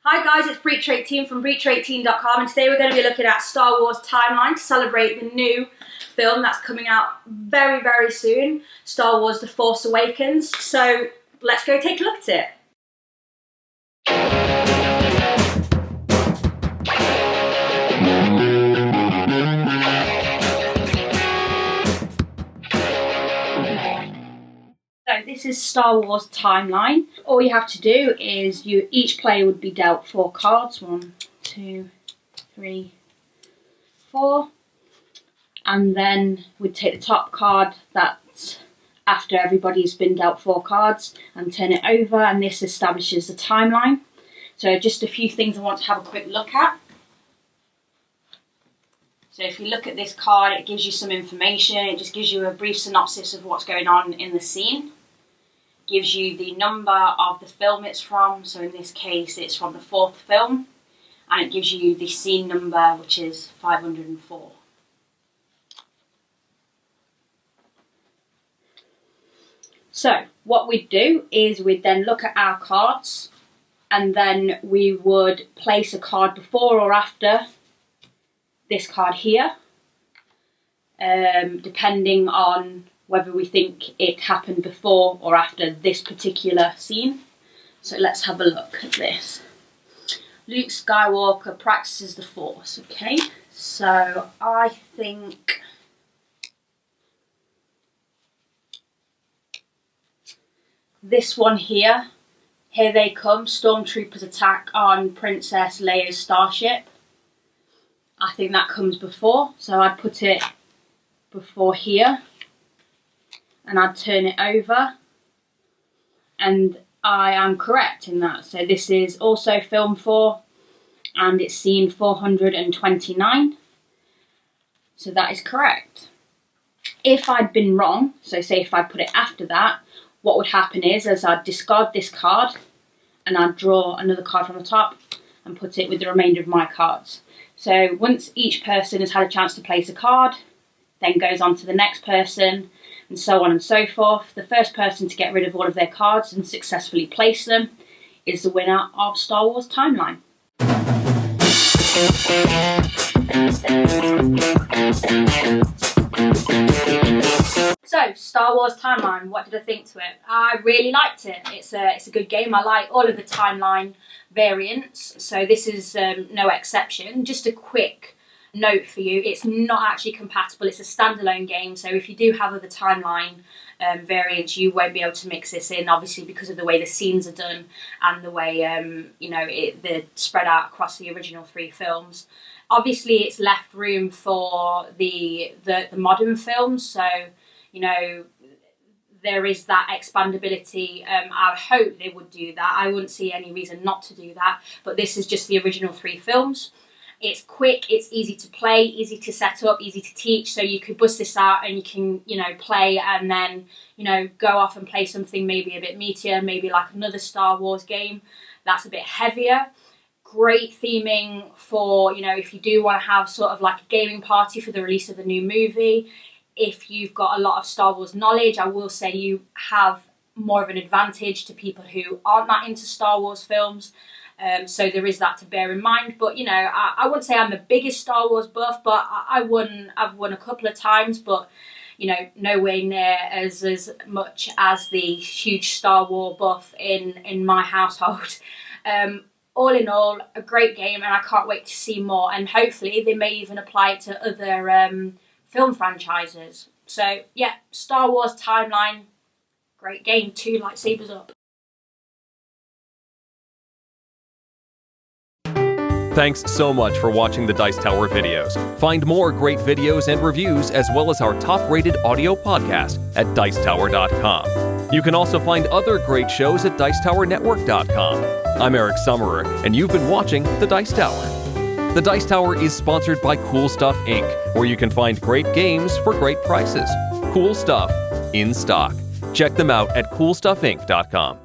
Hi guys, it's Breacher18 from Breacher18.com, and today we're going to be looking at Star Wars Timeline to celebrate the new film that's coming out very, very soon, Star Wars The Force Awakens. So let's go take a look at it. So this is Star Wars Timeline. All you have to do is each player would be dealt 4 cards. 1, 2, 3, 4. And then we'd take the top card that's after everybody's been dealt 4 cards and turn it over, and this establishes the timeline. So just a few things I want to have a quick look at. So if you look at this card, it gives you some information. It just gives you a brief synopsis of what's going on in the scene. Gives you the number of the film it's from, so in this case it's from the 4th film, and it gives you the scene number, which is 504. So what we'd do is we'd then look at our cards, and then we would place a card before or after this card here, depending on whether we think it happened before or after this particular scene. So let's have a look at this. Luke Skywalker practices the Force. Okay, so I think this one here, here they come, stormtroopers attack on Princess Leia's starship. I think that comes before, so I'd put it before here. And I'd turn it over, and I am correct in that. So this is also film 4, and it's scene 429. So that is correct. If I'd been wrong, so say if I put it after that, what would happen is I'd discard this card, and I'd draw another card from the top and put it with the remainder of my cards. So once each person has had a chance to place a card, then goes on to the next person, and so on and so forth. The first person to get rid of all of their cards and successfully place them is the winner of Star Wars Timeline. So, Star Wars Timeline, what did I think to it? I really liked it. It's a good game. I like all of the timeline variants, so this is no exception. Just a quick note for you, it's not actually compatible. It's a standalone game, so if you do have other timeline variants, you won't be able to mix this in, obviously, because of the way the scenes are done and the way they're spread out across the original 3 films. Obviously, it's left room for the modern films, so there is that expandability. I hope they would do that. I wouldn't see any reason not to do that, but this is just the original 3 films. It's quick, it's easy to play, easy to set up, easy to teach, so you could bust this out and you can, play and then, go off and play something maybe a bit meatier, maybe like another Star Wars game that's a bit heavier. Great theming for, if you do want to have sort of like a gaming party for the release of the new movie. If you've got a lot of Star Wars knowledge, I will say you have more of an advantage to people who aren't that into Star Wars films. So there is that to bear in mind. But, I wouldn't say I'm the biggest Star Wars buff, but I've won a couple of times, but, nowhere near as much as the huge Star Wars buff in my household. All in all, a great game, and I can't wait to see more. And hopefully they may even apply it to other film franchises. So, yeah, Star Wars Timeline, great game. 2 lightsabers up. Thanks so much for watching the Dice Tower videos. Find more great videos and reviews, as well as our top-rated audio podcast at Dicetower.com. You can also find other great shows at Dicetowernetwork.com. I'm Eric Summerer, and you've been watching The Dice Tower. The Dice Tower is sponsored by Cool Stuff Inc., where you can find great games for great prices. Cool stuff in stock. Check them out at CoolStuffInc.com.